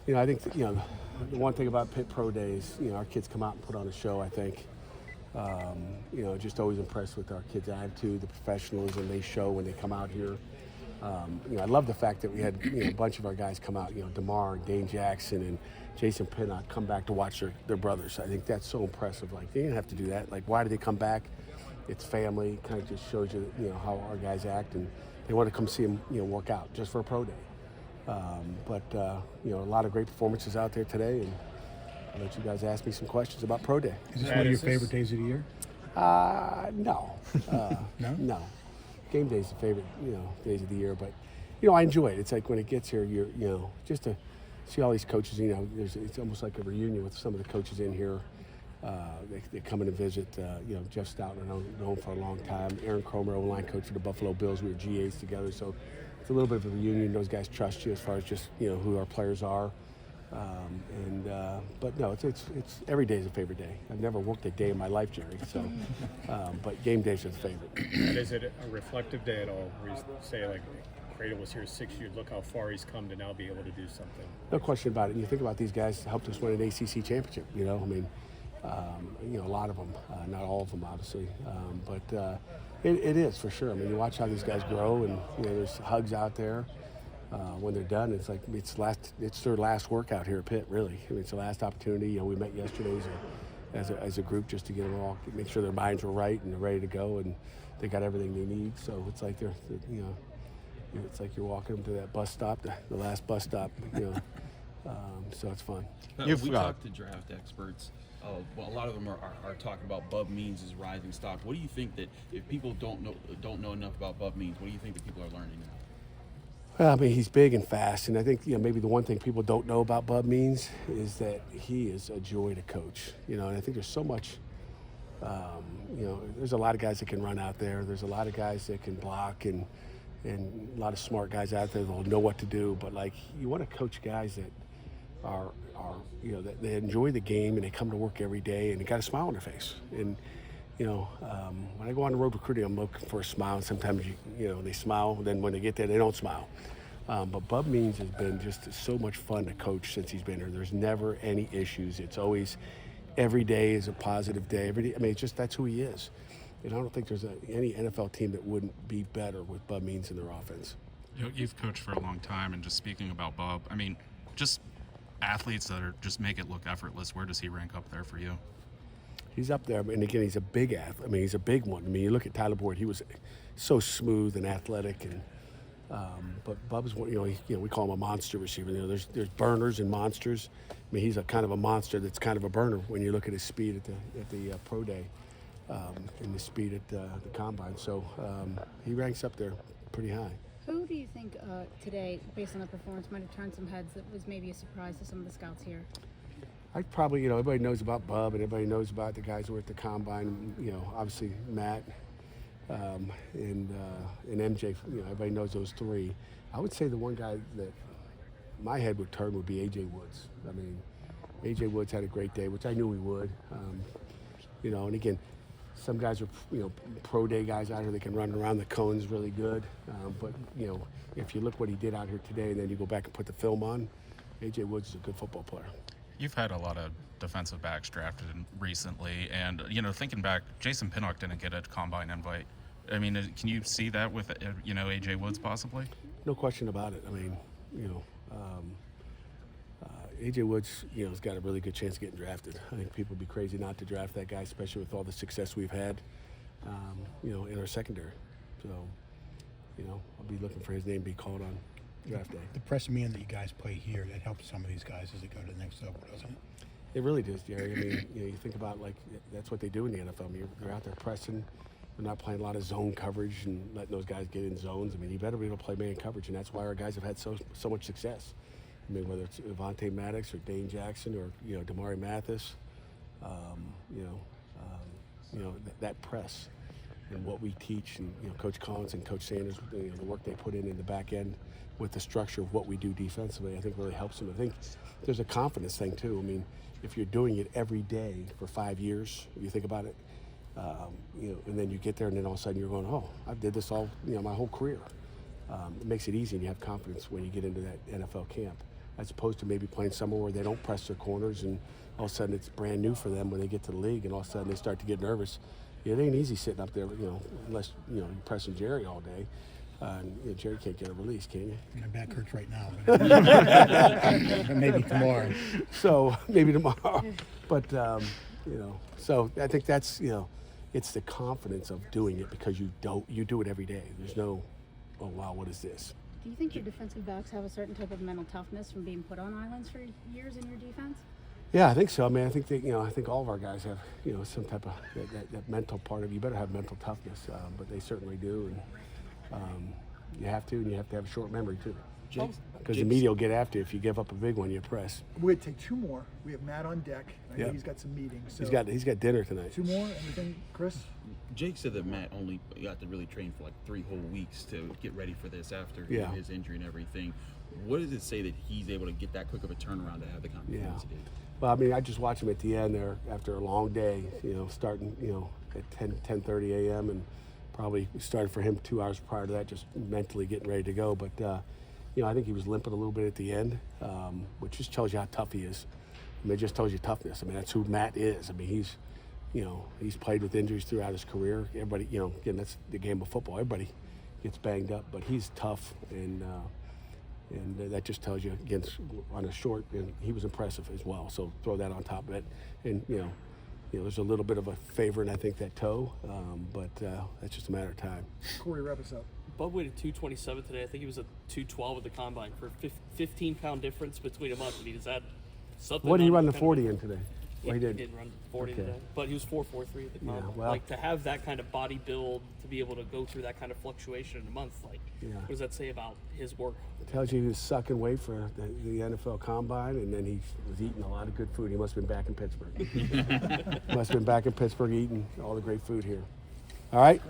I think the one thing about Pitt Pro Days, our kids come out and put on a show. I think, just always impressed with our kids' attitude, the professionalism they show when they come out here. I love the fact that we had a bunch of our guys come out. DeMar, Dane Jackson, and Jason Pinnock come back to watch their brothers. I think that's so impressive. Like, they didn't have to do that. Like, why did they come back? It's family. Kind of just shows you, how our guys act, and they want to come see them, work out just for a pro day. A lot of great performances out there today, and I'll let you guys ask me some questions about pro day. Is this one of your favorite days of the year? No. No? No. Game day is the favorite, days of the year, but I enjoy it. It's like when it gets here, just to see all these coaches. It's almost like a reunion with some of the coaches in here. They come in and visit. Jeff Stoughton, I've known for a long time. Aaron Cromer, O-line coach for the Buffalo Bills. We were GAs together, so it's a little bit of a reunion. Those guys trust you as far as just who our players are. But no, it's every day is a favorite day. I've never worked a day in my life, Jerry. So, but game days are the favorite. And is it a reflective day at all, where you say, like, Cradle was here 6 years, look how far he's come to now be able to do something? No question about it. And you think about these guys helped us win an ACC championship. A lot of them, not all of them, obviously, but it is for sure. You watch how these guys grow, and there's hugs out there. When they're done, it's like it's their last workout here at Pitt, really. It's the last opportunity. We met yesterday as a group just to get them all, make sure their minds were right and they're ready to go, and they got everything they need. So it's like it's like you're walking them to that bus stop, the last bus stop. So it's fun. We talked to draft experts. A lot of them are talking about Bub Means' rising stock. What do you think that if people don't know enough about Bub Means, what do you think that people are learning now? Well, he's big and fast, and I think maybe the one thing people don't know about Bub Means is that he is a joy to coach. And I think there's so much. There's a lot of guys that can run out there. There's a lot of guys that can block, and a lot of smart guys out there that'll know what to do. But you want to coach guys that are that they enjoy the game and they come to work every day and they got a smile on their face. And when I go on the road recruiting, I'm looking for a smile. And sometimes they smile. Then when they get there, they don't smile. But Bub Means has been just so much fun to coach since he's been here. There's never any issues. It's always every day is a positive day. Every day. It's just that's who he is. And I don't think there's any NFL team that wouldn't be better with Bub Means in their offense. You've coached for a long time, and just speaking about Bub, just athletes that are just make it look effortless. Where does he rank up there for you? He's up there, and again, he's a big athlete. He's a big one. You look at Tyler Boyd; he was so smooth and athletic, and but Bub's one. We call him a monster receiver. There's burners and monsters. He's a kind of a monster that's kind of a burner when you look at his speed at the pro day, and the speed at the combine. So he ranks up there pretty high. Who do you think today, based on the performance, might have turned some heads that was maybe a surprise to some of the scouts here? I probably, everybody knows about Bub, and everybody knows about the guys who were at the combine. Obviously Matt and MJ. Everybody knows those three. I would say the one guy that my head would turn would be AJ Woods. AJ Woods had a great day, which I knew he would. And again, some guys are, pro day guys out here that can run around the cones really good. But if you look what he did out here today, and then you go back and put the film on, AJ Woods is a good football player. You've had a lot of defensive backs drafted recently, and thinking back, Jason Pinnock didn't get a combine invite. Can you see that with AJ Woods possibly? No question about it. AJ Woods, has got a really good chance of getting drafted. I think people would be crazy not to draft that guy, especially with all the success we've had, in our secondary. So, I'll be looking for his name to be called on draft day. The press man that you guys play here, that helps some of these guys as they go to the next level, doesn't it? It really does, Jerry. You think about that's what they do in the NFL. They're out there pressing. They're not playing a lot of zone coverage and letting those guys get in zones. You better be able to play man coverage, and that's why our guys have had so much success. Whether it's Avonte Maddox or Dane Jackson or Damari Mathis, that press and what we teach, and Coach Collins and Coach Sanders, the work they put in the back end with the structure of what we do defensively, I think really helps them. I think there's a confidence thing too. If you're doing it every day for 5 years, if you think about it, and then you get there, and then all of a sudden you're going, oh, I did this all, my whole career. It makes it easy, and you have confidence when you get into that NFL camp. as opposed to maybe playing somewhere where they don't press their corners and all of a sudden it's brand new for them when they get to the league, and all of a sudden they start to get nervous. It ain't easy sitting up there, unless you're pressing Jerry all day. Jerry can't get a release, can you? My back hurts right now. But maybe tomorrow. So maybe tomorrow, but so I think that's it's the confidence of doing it because you do it every day. There's no, oh wow, what is this? Do you think your defensive backs have a certain type of mental toughness from being put on islands for years in your defense? Yeah, I think so. I mean, I think that I think all of our guys have some type of that mental part of you. Better have mental toughness, but they certainly do, and you have to have a short memory too. Because the media will get after you if you give up a big one. You press. We'd take two more. We have Matt on deck. I know Yep. he's got some meetings. So He's got dinner tonight. two more. Anything, Chris? Jake said that Matt only got to really train for like 3 whole weeks to get ready for this after Yeah. his injury and everything. What does it say that he's able to get that quick of a turnaround to have the confidence he did? Well, I mean, I just watched him at the end there after a long day, starting, at 10:30 a.m. and probably started for him 2 hours prior to that, just mentally getting ready to go. But, I think he was limping a little bit at the end, which just tells you how tough he is. I mean, it just tells you toughness. I mean, that's who Matt is. I mean, he's played with injuries throughout his career. Everybody, again, that's the game of football. Everybody gets banged up, but he's tough, and that just tells you, again, on a short, and he was impressive as well. So throw that on top of it. And, there's a little bit of a favor in, I think, that toe, but that's just a matter of time. Corey, wrap us up. Bub weighed at 227 today. I think he was at 212 at the combine for a 15-pound difference between a month. I mean, is that something? What did he run the kind of- 40 in today? Yeah, Well, he he did. did run 40 Okay. today, but he was 4.43 at the Yeah, combine. well- Like, to have that kind of body build, to be able to go through that kind of fluctuation in a month, like, Yeah. what does that say about his work? Tells you he was sucking weight for the NFL Combine, and then he was eating a lot of good food. He must have been back in Pittsburgh. Must have been back in Pittsburgh eating all the great food here. All right?